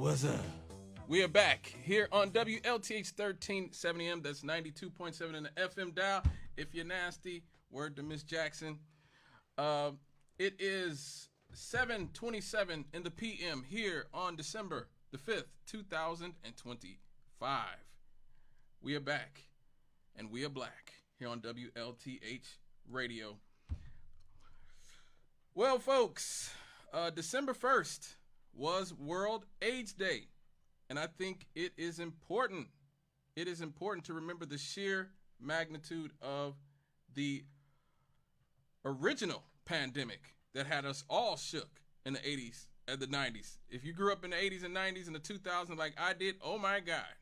What's up? We are back here on WLTH 1370M. That's 92.7 in the FM dial. If you're nasty, word to Miss Jackson. It is 7:27 in the PM here on December the 5th, 2025. We are back, and we are black here on WLTH Radio. Well, folks, December 1st was World AIDS Day, and I think it is important. It is important to remember the sheer magnitude of the original pandemic that had us all shook in the 80s and the 90s. If you grew up in the 80s and 90s and the 2000s like I did, oh my God.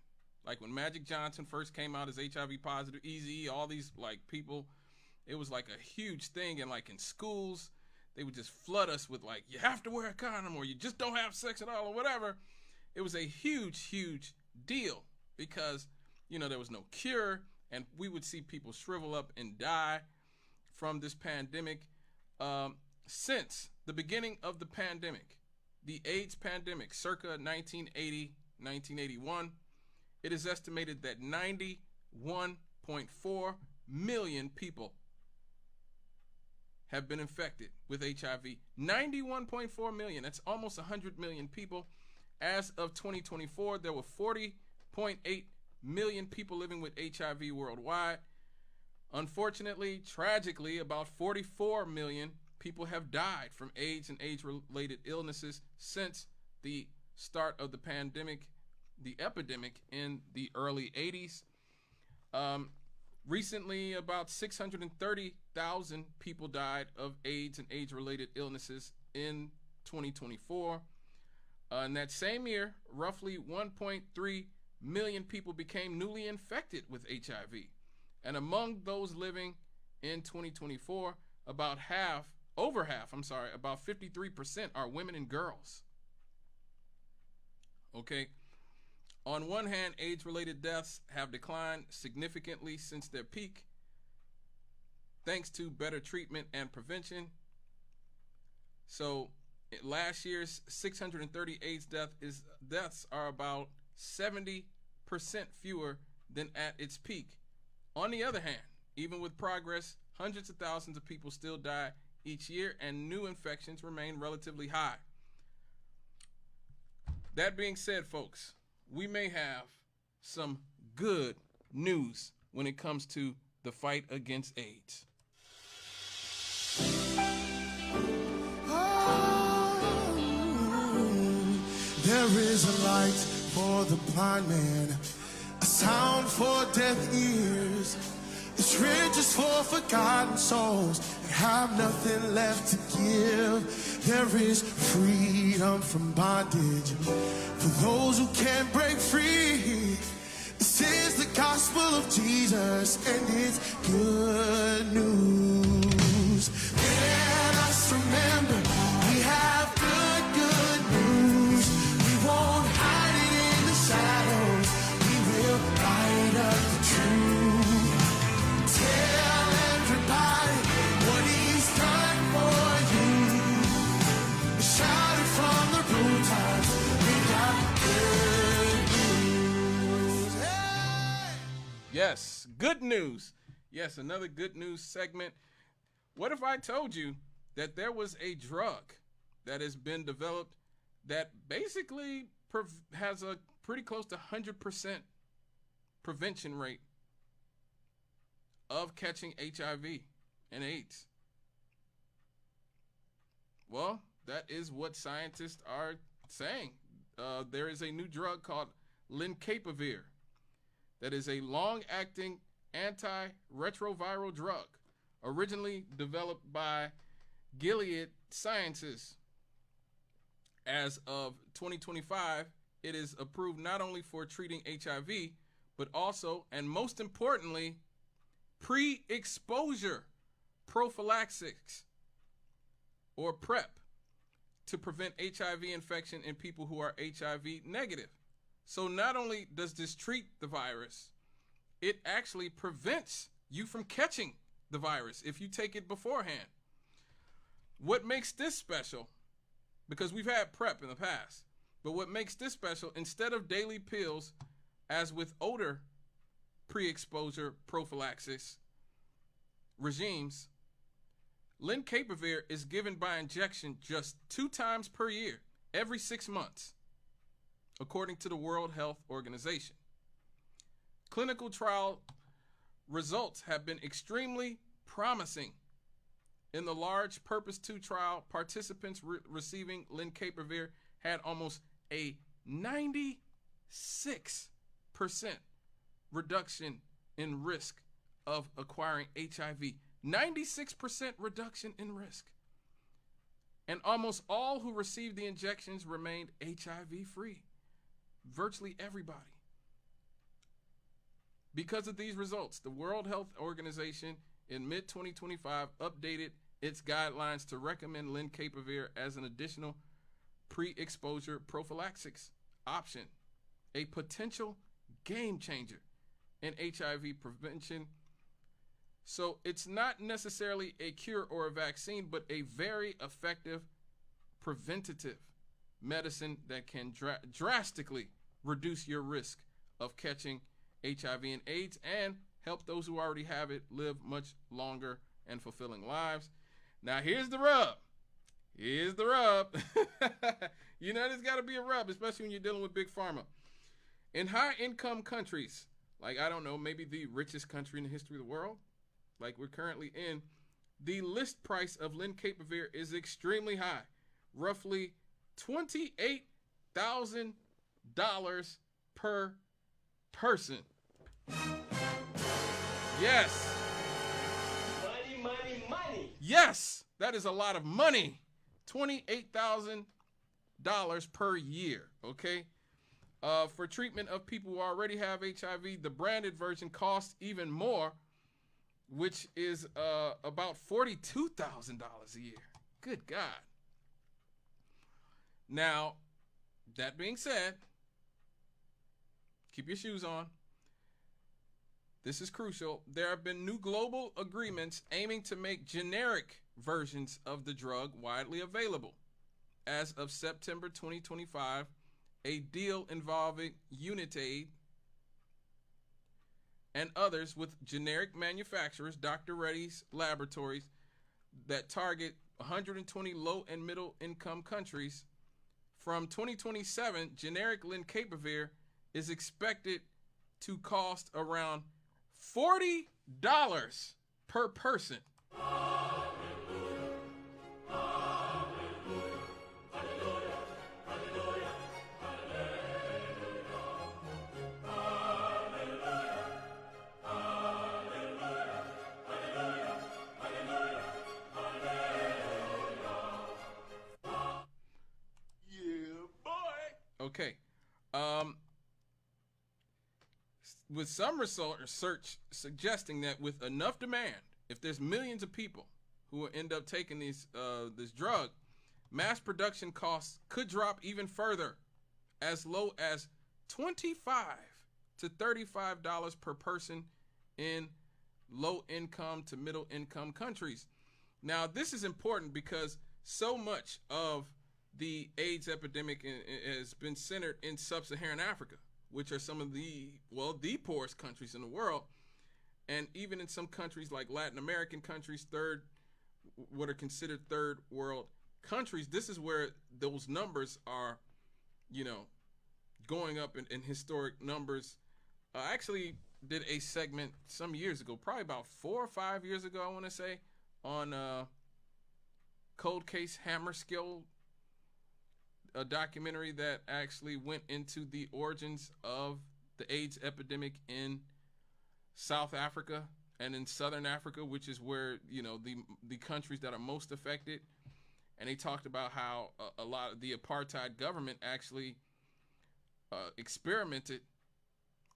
Like when Magic Johnson first came out as HIV positive, Eazy, all these like people, it was like a huge thing. And like in schools, they would just flood us with like, you have to wear a condom or you just don't have sex at all or whatever. It was a huge, huge deal because, you know, there was no cure and we would see people shrivel up and die from this pandemic. Since the beginning of the pandemic, the AIDS pandemic, circa 1980, 1981, it is estimated that 91.4 million people have been infected with HIV. 91.4 million. That's almost 100 million people. As of 2024, there were 40.8 million people living with HIV worldwide. Unfortunately, tragically, about 44 million people have died from AIDS and AIDS-related illnesses since the start of the pandemic, the epidemic in the early 80s. Recently, about 630,000 people died of AIDS and AIDS-related illnesses in 2024. In that same year, roughly 1.3 million people became newly infected with HIV. And among those living in 2024, about 53% are women and girls. Okay. On one hand, AIDS-related deaths have declined significantly since their peak, thanks to better treatment and prevention. So last year's 630 AIDS deaths are about 70% fewer than at its peak. On the other hand, even with progress, hundreds of thousands of people still die each year and new infections remain relatively high. That being said, folks, we may have some good news when it comes to the fight against AIDS. There is a light for the blind man, a sound for deaf ears. It's riches for forgotten souls that have nothing left to give. There is freedom from bondage for those who can't break free. This is the gospel of Jesus and it's good news. Let us remember we have good news. We won't hide it in the shadows. We will light up the truth. Tell everybody what he's done for you. Shout it from the rooftops. We got good news. Hey! Yes, good news. Yes, another good news segment. What if I told you that there was a drug that has been developed that basically has a pretty close to 100% prevention rate of catching HIV and AIDS? Well, that is what scientists are saying. There is a new drug called lenacapavir that is a long-acting antiretroviral drug originally developed by Gilead Sciences. As of 2025, it is approved not only for treating HIV, but also, and most importantly, pre-exposure prophylaxis, or PrEP, to prevent HIV infection in people who are HIV negative. So not only does this treat the virus, it actually prevents you from catching the virus if you take it beforehand. What makes this special, because we've had PrEP in the past, But what makes this special, instead of daily pills, as with older pre-exposure prophylaxis regimes, lenacapavir is given by injection just 2 times per year, every 6 months, according to the World Health Organization. Clinical trial results have been extremely promising. In the large Purpose 2 trial, participants receiving lenacapavir had almost a 96% reduction in risk of acquiring HIV. 96% reduction in risk. And almost all who received the injections remained HIV free. Virtually everybody. Because of these results, the World Health Organization in mid-2025 updated its guidelines to recommend lenacapavir as an additional pre-exposure prophylaxis option, a potential game changer in HIV prevention. So it's not necessarily a cure or a vaccine, but a very effective preventative medicine that can drastically reduce your risk of catching HIV and AIDS and help those who already have it live much longer and fulfilling lives. Now, here's the rub. Here's the rub. You know, there's got to be a rub, especially when you're dealing with big pharma. In high-income countries, like, I don't know, maybe the richest country in the history of the world, like we're currently in, the list price of lenacapavir is extremely high, roughly $28,000 per person. Yes. Money, money, money. Yes, that is a lot of money. $28,000 per year, okay? For treatment of people who already have HIV, the branded version costs even more, which is about $42,000 a year. Good God. Now, that being said, keep your shoes on. This is crucial. There have been new global agreements aiming to make generic versions of the drug widely available. As of September 2025, a deal involving Unitaid and others with generic manufacturers, Dr. Reddy's Laboratories, that target 120 low and middle income countries. From 2027, generic lenacapavir is expected to cost around $40 per person. Okay. With some research suggesting that with enough demand, if there's millions of people who will end up taking this drug, mass production costs could drop even further, as low as $25 to $35 per person in low income to middle income countries. Now, this is important because so much of the AIDS epidemic has been centered in sub-Saharan Africa, which are some of the poorest countries in the world. And even in some countries like Latin American countries, what are considered third world countries, this is where those numbers are, going up in historic numbers. I actually did a segment some years ago, probably about 4 or 5 years ago, I want to say, on Cold Case Hammerskill, a documentary that actually went into the origins of the AIDS epidemic in South Africa and in Southern Africa, which is where, the countries that are most affected. And they talked about how a lot of the apartheid government actually experimented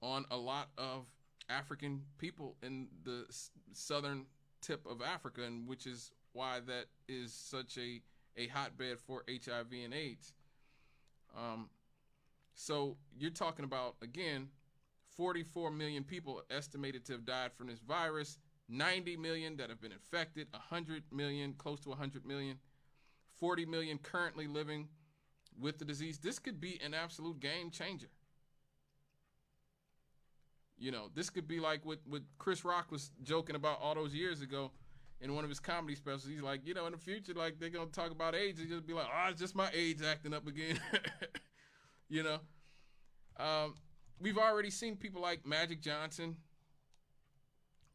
on a lot of African people in the southern tip of Africa, and which is why that is such a hotbed for HIV and AIDS. So you're talking about, again, 44 million people estimated to have died from this virus, 90 million that have been infected, 100 million, close to 100 million, 40 million currently living with the disease, this could be an absolute game changer. You know, this could be like what Chris Rock was joking about all those years ago in one of his comedy specials. He's like, you know, in the future, like, they're going to talk about AIDS and just be like, oh, it's just my AIDS acting up again. You know? We've already seen people like Magic Johnson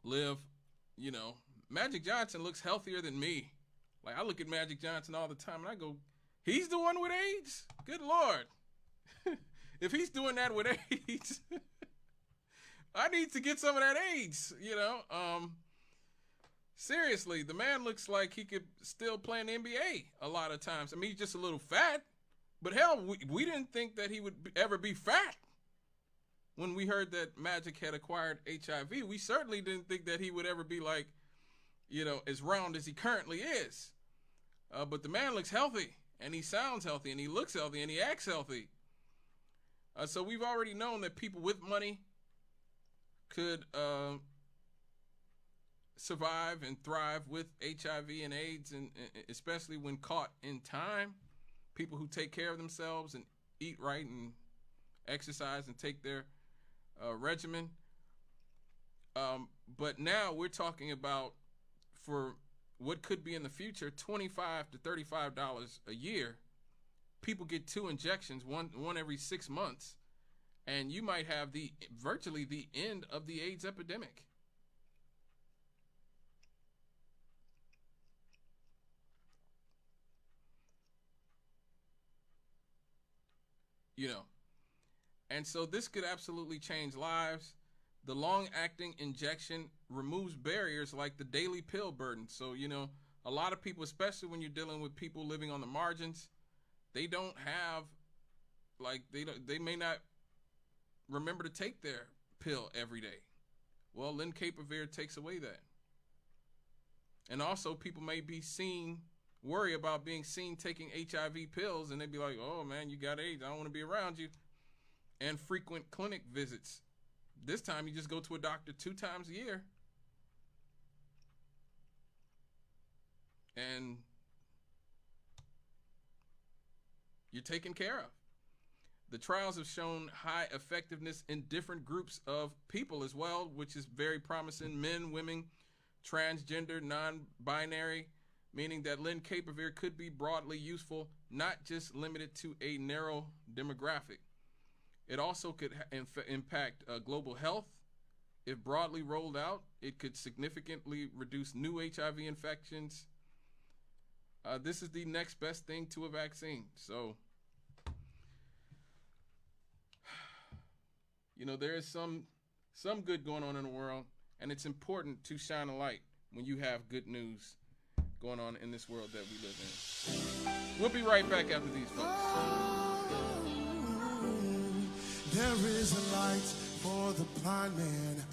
live, you know. Magic Johnson looks healthier than me. Like, I look at Magic Johnson all the time and I go, he's the one with AIDS? Good Lord. If he's doing that with AIDS, I need to get some of that AIDS, you know. Seriously, the man looks like he could still play in the NBA a lot of times. I mean, he's just a little fat. But hell, we didn't think that he would ever be fat. When we heard that Magic had acquired HIV, we certainly didn't think that he would ever be like, you know, as round as he currently is. But the man looks healthy, and he sounds healthy, and he looks healthy, and he acts healthy. So we've already known that people with money could survive and thrive with HIV and AIDS, and especially when caught in time. People who take care of themselves and eat right and exercise and take their regimen. But now we're talking about, for what could be in the future, $25 to $35 a year. People get 2 injections, one every 6 months, and you might have virtually the end of the AIDS epidemic. You know, and so this could absolutely change lives. The long-acting injection removes barriers like the daily pill burden. So, you know, a lot of people, especially when you're dealing with people living on the margins, they don't have, like, they may not remember to take their pill every day. Well, lenacapavir takes away that. And also, people may be worry about being seen taking HIV pills, and they'd be like, oh man, you got AIDS, I don't want to be around you. And frequent clinic visits. This time you just go to a doctor 2 times a year, and you're taken care of. The trials have shown high effectiveness in different groups of people as well, which is very promising. Men, women, transgender, non-binary, meaning that lenacapavir could be broadly useful, not just limited to a narrow demographic. It also could impact global health. If broadly rolled out, it could significantly reduce new HIV infections. This is the next best thing to a vaccine. So, you know, there is some good going on in the world, and it's important to shine a light when you have good news going on in this world that we live in. We'll be right back after these folks. There is a light for the blind man,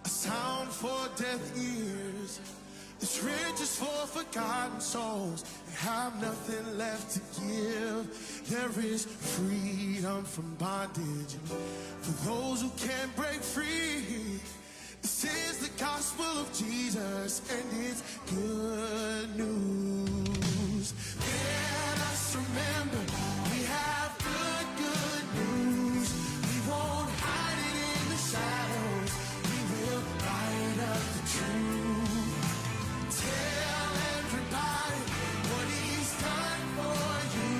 a sound for deaf ears. It's riches for forgotten souls that have nothing left to give. There is freedom from bondage for those who can't break free. This is the gospel of Jesus, and it's good news. Let us remember we have good news. We won't hide it in the shadows. We will light up the truth. Tell everybody what he's done for you.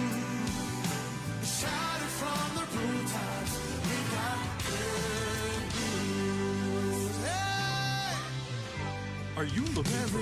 Shout it from the rooftops. We got good news. Hey! Are you looking for